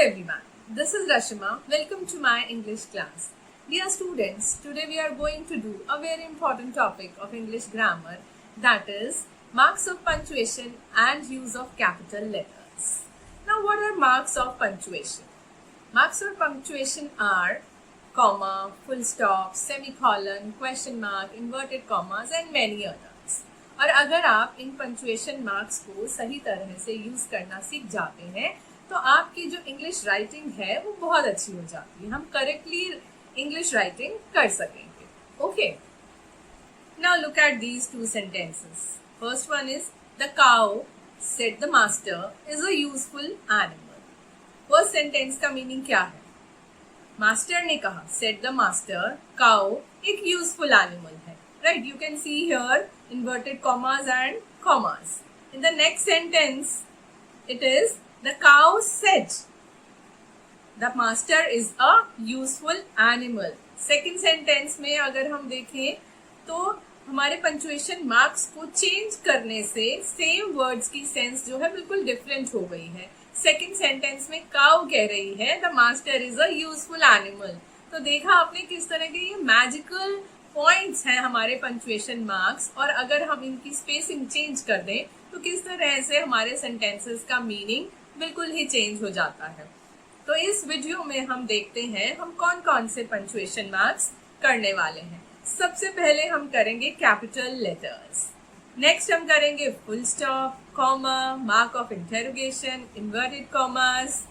everyone, this is Rashima. Welcome to my English class. Dear students, today we are going to do a very important topic of English grammar, that is marks of punctuation and use of capital letters. Now what are marks of punctuation? Marks of punctuation are comma, full stop, semicolon, question mark, inverted commas and many others. और अगर आप इन punctuation marks को सही तरह से use करना सीख जाते हैं तो आपकी जो इंग्लिश राइटिंग है वो बहुत अच्छी हो जाती है. हम करेक्टली इंग्लिश राइटिंग कर सकेंगे. Okay, now look at these two sentences. First one is the cow said the master is a useful animal. First sentence का मीनिंग क्या है? मास्टर ने कहा, सेड द मास्टर, काउ एक यूजफुल एनिमल है. Right, you can see here inverted commas and commas. In the next sentence, it is the cow said the master is a useful animal. Second sentence में अगर हम देखें तो हमारे punctuation marks को change करने से सेम वर्ड्स की सेंस जो है बिल्कुल डिफरेंट हो गई है. सेकेंड सेंटेंस में काउ कह रही है the master is a useful animal. तो देखा आपने किस तरह के ये मैजिकल पॉइंट्स हैं हमारे पंक्चुएशन मार्क्स, और अगर हम इनकी स्पेसिंग चेंज कर दें तो किस तरह से हमारे सेंटेंसेस का मीनिंग बिल्कुल ही चेंज हो जाता है. तो इस वीडियो में हम देखते हैं हम कौन कौन से पंक्चुएशन मार्क्स करने वाले हैं. सबसे पहले हम करेंगे कैपिटल लेटर्स. नेक्स्ट हम करेंगे full stop, comma, mark of interrogation, inverted commas.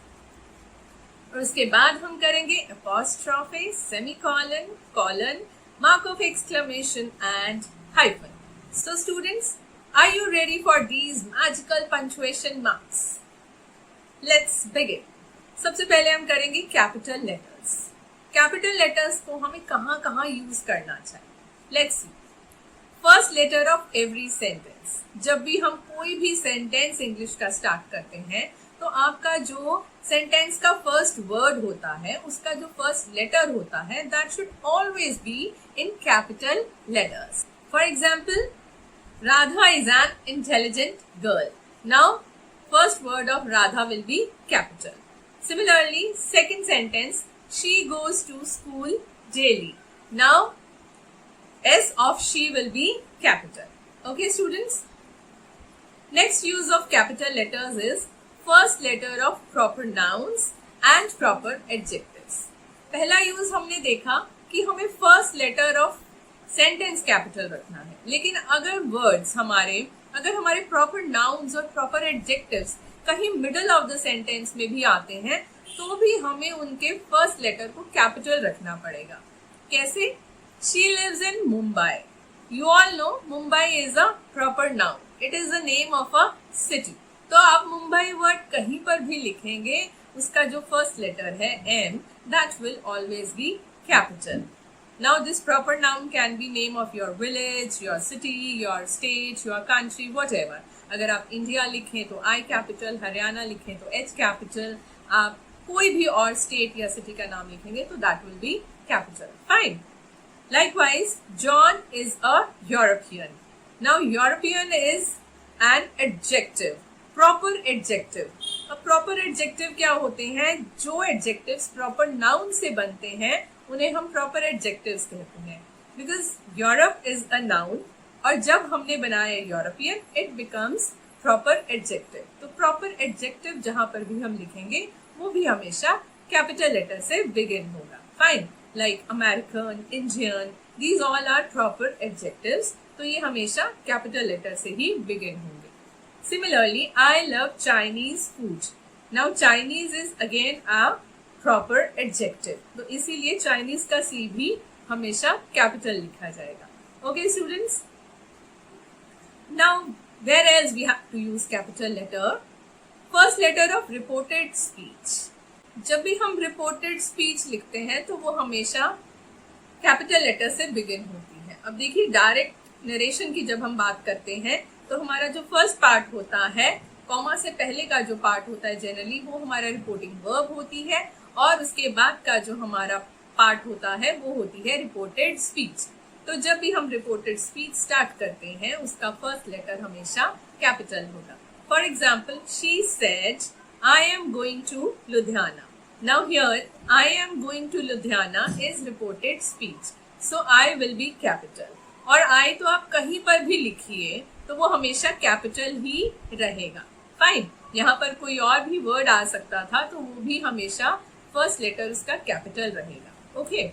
और उसके बाद हम करेंगे apostrophe, semicolon, colon, mark of exclamation and hyphen. So students, are you ready for these magical punctuation marks? Let's begin. सबसे पहले हम करेंगे कैपिटल लेटर्स. कैपिटल लेटर्स को हमें कहाँ कहाँ यूज करना चाहिए? Let's see. First letter of every sentence. जब भी हम कोई भी सेंटेंस इंग्लिश का स्टार्ट करते हैं तो आपका जो सेंटेंस का फर्स्ट वर्ड होता है उसका जो फर्स्ट लेटर होता है that should always be in capital letters. For example, Radha is an intelligent girl. Now first word of Radha will be capital. Similarly second sentence, she goes to school daily. Now S of she will be capital. Okay students, next use of capital letters is first letter of proper nouns and proper adjectives. पहला use हमने देखा कि हमें first letter of sentence capital रखना है, लेकिन अगर words अगर हमारे प्रॉपर नाउन्स और प्रॉपर एडजेक्टिव्स कहीं मिडल ऑफ द सेंटेंस में भी आते हैं तो भी हमें उनके फर्स्ट लेटर को कैपिटल रखना पड़ेगा. कैसे? She lives in Mumbai. You all know Mumbai is a proper noun. It is the name of a city. तो आप मुंबई वर्ड कहीं पर भी लिखेंगे उसका जो फर्स्ट लेटर है M, that will always be capital. Now this proper noun can be name of your village, your city, your state, your country, whatever. अगर आप इंडिया लिखें तो I capital, हरियाणा लिखें तो H capital, आप कोई भी और स्टेट या सिटी का नाम लिखेंगे तो that will be capital. Fine. Likewise, John is a European. Now, European is an adjective, proper adjective. अब proper adjective क्या होते हैं? जो adjectives proper noun से बनते हैं उन्हें हम proper adjectives कहते हैं. Because Europe is a noun और जब हमने बनाया European, it becomes proper adjective. तो proper adjective जहाँ पर भी हम लिखेंगे वो भी हमेशा capital letter से begin होगा. Fine. Like American, Indian, these all are proper adjectives. तो ये हमेशा कैपिटल लेटर से ही बिगिन होंगे. Similarly, I love Chinese food. Now Chinese is again a proper adjective. तो इसीलिए Chinese का C भी हमेशा कैपिटल लिखा जाएगा. Okay students? Now where else we have to use capital letter? First letter of reported speech. जब भी हम रिपोर्टेड स्पीच लिखते हैं तो वो हमेशा कैपिटल लेटर से बिगिन होती है. अब देखिए, डायरेक्ट नरेशन की जब हम बात करते हैं तो हमारा जो फर्स्ट पार्ट होता है, कॉमा से पहले का जो पार्ट होता है जनरली वो हमारा रिपोर्टिंग वर्ब होती है, और उसके बाद का जो हमारा पार्ट होता है वो होती है रिपोर्टेड स्पीच. तो जब भी हम रिपोर्टेड स्पीच स्टार्ट करते हैं उसका फर्स्ट लेटर हमेशा कैपिटल होगा. For example, she said I am going to Ludhiana. Now here, I am going to Ludhiana is reported speech. So I will be capital. और I तो आप कहीं पर भी लिखिए तो वो हमेशा कैपिटल ही रहेगा. फाइन. यहाँ पर कोई और भी वर्ड आ सकता था तो वो भी हमेशा फर्स्ट लेटर उसका कैपिटल रहेगा. Okay.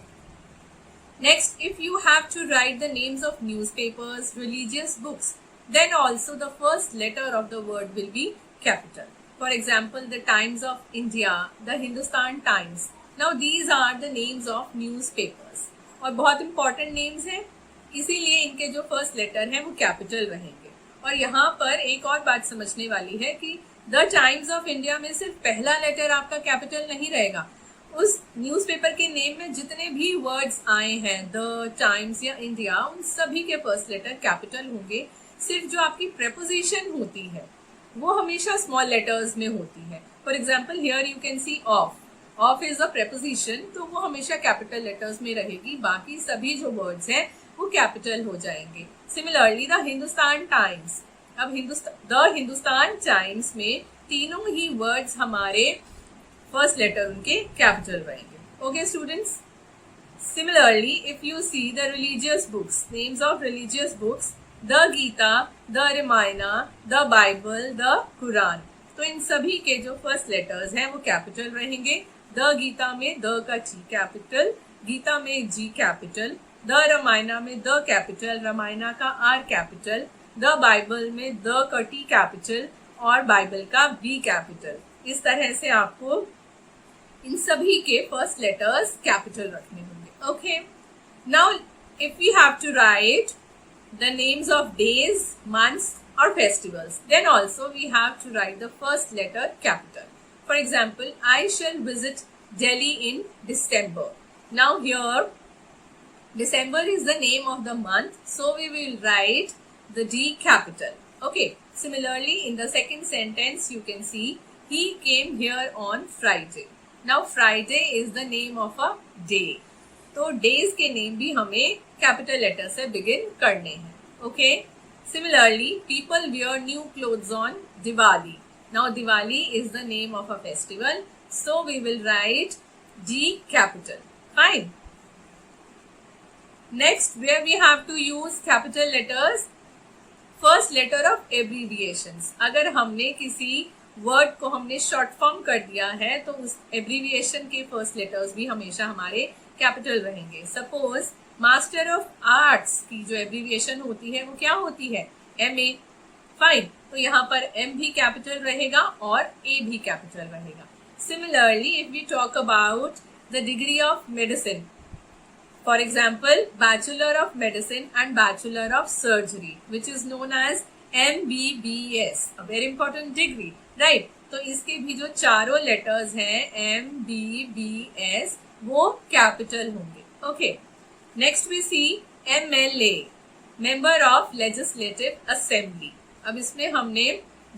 Next, if you have to write the names of newspapers, religious books, then also the first letter of the word will be capital. For example, the Times of India, the Hindustan Times. Now these are the names of newspapers. और बहुत important names हैं, इसीलिए इनके जो first letter हैं वो capital रहेंगे. और यहाँ पर एक और बात समझने वाली है कि द टाइम्स ऑफ इंडिया में सिर्फ पहला लेटर आपका कैपिटल नहीं रहेगा. उस न्यूज़पेपर के नेम में जितने भी वर्ड्स आए हैं, द टाइम्स या इंडिया, उन सभी के फर्स्ट लेटर कैपिटल होंगे. सिर्फ जो आपकी प्रेपोजिशन होती है वो हमेशा स्मॉल लेटर्स में होती है. For example here you can see of. Of is a preposition, तो वो हमेशा कैपिटल लेटर्स में रहेगी. बाकी सभी जो वर्ड्स हैं वो कैपिटल हो जाएंगे. Similarly the Hindustan times. अब द हिंदुस्तान टाइम्स में तीनों ही वर्ड्स हमारे फर्स्ट लेटर उनके कैपिटल रहेंगे. Okay students. Similarly, if you see the religious books, names of religious books, the Gita, the Ramayana, the Bible, the Quran, तो इन सभी के जो फर्स्ट लेटर्स हैं वो कैपिटल रहेंगे. द गीता में द का जी कैपिटल, गीता में जी कैपिटल, द रामायणा में द कैपिटल, रामायणा का आर कैपिटल, द बाइबल में द का टी कैपिटल और बाइबल का बी कैपिटल. इस तरह से आपको इन सभी के फर्स्ट लेटर्स कैपिटल रखने होंगे. Okay. Now if we have to write the names of days, months or festivals, then also we have to write the first letter capital. For example, I shall visit Delhi in December. Now here December is the name of the month, so we will write the D capital. Okay. Similarly, in the second sentence you can see he came here on Friday. Now Friday is the name of a day, तो days के name भी हमें capital letter से begin करने हैं. Okay. Similarly, people wear new clothes on Diwali. Now Diwali is the name of a festival, so we will write D capital. Fine. Next, where we have to use capital letters, first letter of abbreviations. अगर हमने किसी word को हमने short form कर दिया है तो उस abbreviation के first letters भी हमेशा हमारे capital रहेंगे. Suppose मास्टर ऑफ आर्ट्स की जो एब्रीविएशन होती है वो क्या होती है? MA. फाइन. तो यहाँ पर M भी कैपिटल रहेगा और A भी कैपिटल रहेगा. Similarly if we talk about the degree of medicine, for example bachelor of medicine and bachelor of surgery which is known as MBBS, a very important degree, right. तो इसके भी जो चारों letters हैं MBBS वो capital होंगे. Okay. Next we see MLA, Member of Legislative Assembly. अब इसमें हमने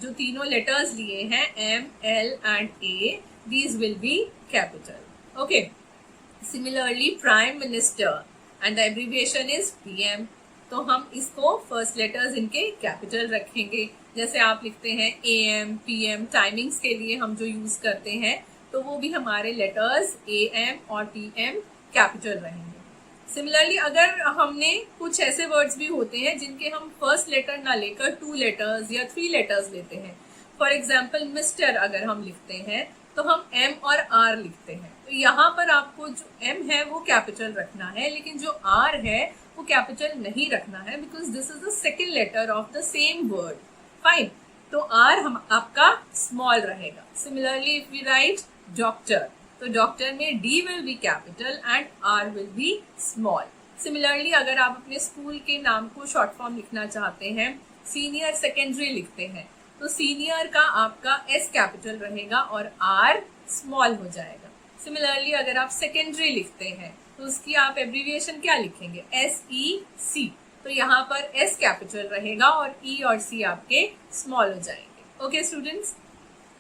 जो तीनों लेटर्स लिए हैं M, L and A, these will be capital. Okay. Similarly, Prime Minister and the abbreviation is PM. तो हम इसको फर्स्ट लेटर्स इनके कैपिटल रखेंगे. जैसे आप लिखते हैं AM, PM, टाइमिंग्स के लिए हम जो यूज करते हैं तो वो भी हमारे लेटर्स AM और PM कैपिटल रहेंगे. सिमिलरली अगर हमने कुछ ऐसे वर्ड्स भी होते हैं जिनके हम फर्स्ट लेटर ना लेकर 2 लेटर्स या 3 लेटर्स लेते हैं. फॉर एग्जाम्पल मिस्टर अगर हम लिखते हैं तो हम M और R लिखते हैं. तो यहाँ पर आपको जो M है वो कैपिटल रखना है, लेकिन जो R है वो कैपिटल नहीं रखना है, because this is the second letter of the same word. Fine. तो R हम आपका स्मॉल रहेगा. Similarly if we write doctor, तो डॉक्टर में D will be capital and R will be small. Similarly, अगर आप अपने स्कूल के नाम को शॉर्ट फॉर्म लिखना चाहते हैं, सीनियर सेकेंडरी लिखते हैं, तो सीनियर का आपका S कैपिटल रहेगा और R स्मॉल हो जाएगा. सिमिलरली अगर आप सेकेंडरी लिखते हैं तो उसकी आप एब्रीविएशन क्या लिखेंगे? SEC. तो यहाँ पर S कैपिटल रहेगा और E और C आपके स्मॉल हो जाएंगे. Okay students.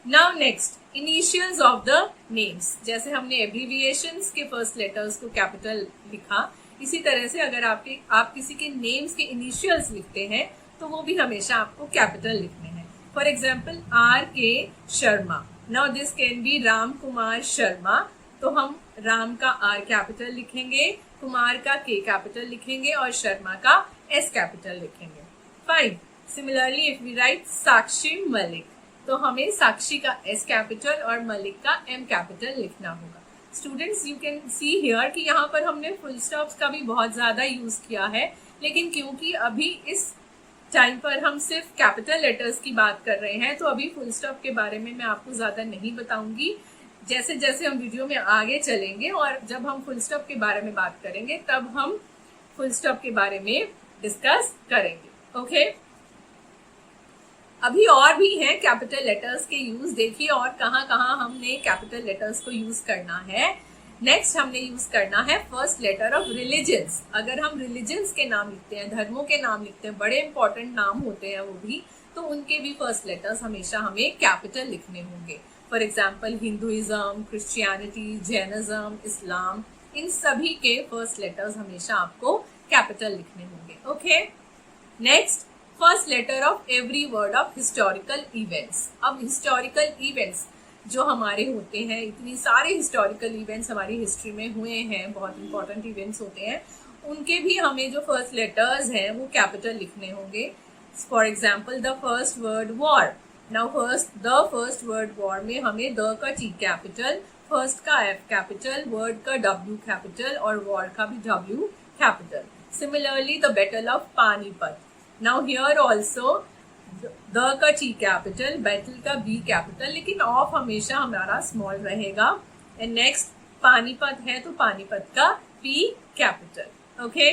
Now next, initials of the names. जैसे हमने एब्रीविएशंस के फर्स्ट लेटर्स को कैपिटल लिखा, इसी तरह से अगर आप किसी के नेम्स के इनिशियल्स लिखते हैं तो वो भी हमेशा आपको कैपिटल लिखने हैं. For example RK Sharma, now this can be Ram Kumar Sharma, तो हम राम का आर कैपिटल लिखेंगे, कुमार का के कैपिटल लिखेंगे और शर्मा का एस कैपिटल लिखेंगे। Fine. Similarly if we write Sakshi Malik, तो हमें साक्षी का एस कैपिटल और मलिक का एम कैपिटल लिखना होगा। Students you can see here कि यहाँ पर हमने फुल स्टॉप्स का भी बहुत ज़्यादा यूज़ किया है, लेकिन क्योंकि अभी इस टाइम पर हम सिर्फ कैपिटल लेटर्स की बात कर रहे हैं, तो अभी फुल स्टॉप के बारे में मैं आपको ज़्यादा नहीं बताऊंगी। जैसे जैसे हम वीडियो में आगे चलेंगे और जब हम फुल स्टॉप के बारे में बात करेंगे तब हम फुल स्टॉप के बारे में डिस्कस करेंगे। ओके, अभी और भी हैं कैपिटल लेटर्स के यूज, देखिए और कहाँ कहाँ हमने कैपिटल लेटर्स को यूज करना है। नेक्स्ट हमने यूज करना है फर्स्ट लेटर ऑफ रिलीजन्स। अगर हम रिलीजन्स के नाम लिखते हैं, धर्मों के नाम लिखते हैं, बड़े इंपॉर्टेंट नाम होते हैं वो भी, तो उनके भी फर्स्ट लेटर्स हमेशा हमें कैपिटल लिखने होंगे। For example Hinduism, Christianity, Jainism, Islam, इन सभी के फर्स्ट लेटर्स हमेशा आपको कैपिटल लिखने होंगे। Okay, next first letter of every word of historical events. अब हिस्टोरिकल इवेंट्स जो हमारे होते हैं, इतनी सारे हिस्टोरिकल इवेंट्स हमारी हिस्ट्री में हुए हैं, बहुत इंपॉर्टेंट इवेंट्स होते हैं, उनके भी हमें जो फर्स्ट लेटर्स हैं वो कैपिटल लिखने होंगे। For example the first word war, now the first word war में हमें द का टी कैपिटल, फर्स्ट का एफ कैपिटल, वर्ड का डब्ल्यू कैपिटल और वॉर का भी W capital. Similarly the battle of Panipat, now here also the का T capital, battle का बी कैपिटल, लेकिन ऑफ हमेशा हमारा स्मॉल रहेगा। एंड नेक्स्ट पानीपत है तो पानीपत का P capital. Okay,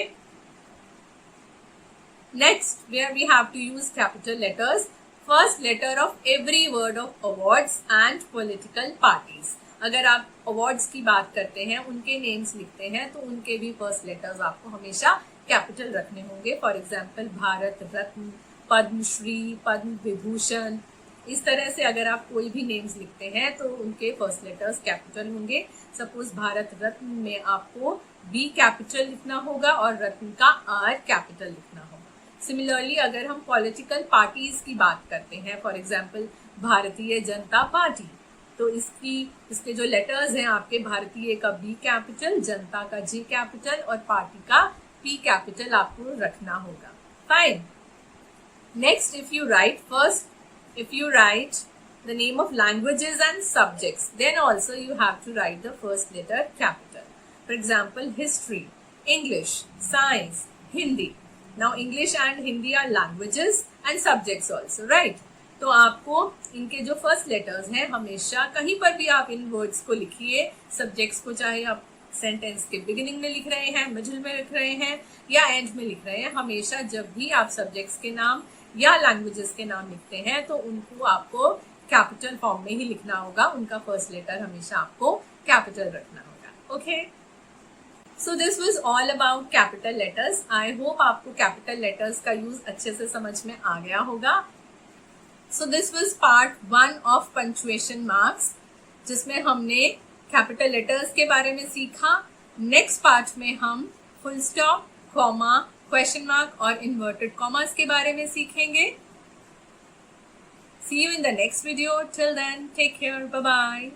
next where we have to use capital letters, first letter of every word of awards and political parties. अगर आप अवार्ड्स की बात करते हैं, उनके नेम्स लिखते हैं, तो उनके भी फर्स्ट लेटर्स आपको हमेशा कैपिटल रखने होंगे। फॉर एग्जाम्पल भारत रत्न, पद्मश्री, पद्म विभूषण, इस तरह से अगर आप कोई भी नेम्स लिखते हैं तो उनके फर्स्ट लेटर्स कैपिटल होंगे। सपोज भारत रत्न में आपको बी कैपिटल लिखना होगा और रत्न का आर कैपिटल लिखना होगा। सिमिलरली अगर हम पॉलिटिकल पार्टीज की बात करते हैं, for example Bharatiya Janata party, तो इसके जो लेटर्स हैं आपके, भारतीय का बी कैपिटल, जनता का जे कैपिटल और पार्टी का पी कैपिटल आपको रखना होगा। Fine. Next if you write the name of languages and subjects, then also you have to write the first letter capital. For example, history, English, science, Hindi. Now English and Hindi are languages and subjects also, right? तो आपको इनके जो first letters हैं हमेशा कहीं पर भी आप इन वर्ड्स को लिखिए, सब्जेक्ट्स को, चाहे आप सेंटेंस के बिगिनिंग में लिख रहे हैं, मिडिल में लिख रहे हैं या एंड में लिख रहे हैं, हमेशा जब भी आप सब्जेक्ट्स के नाम या लैंग्वेजेस के नाम लिखते हैं तो उनको आपको कैपिटल फॉर्म में ही लिखना होगा, उनका फर्स्ट लेटर हमेशा आपको कैपिटल रखना होगा। Okay, so this was all about capital letters. I hope आपको कैपिटल लेटर्स का यूज अच्छे से समझ में आ गया होगा। So this was part 1 of punctuation marks, जिसमें हमने कैपिटल लेटर्स के बारे में सीखा। नेक्स्ट पार्ट में हम full stop, comma, question mark और इन्वर्टेड कॉमास के बारे में सीखेंगे। See you in the next video. Till then, take care. Bye bye.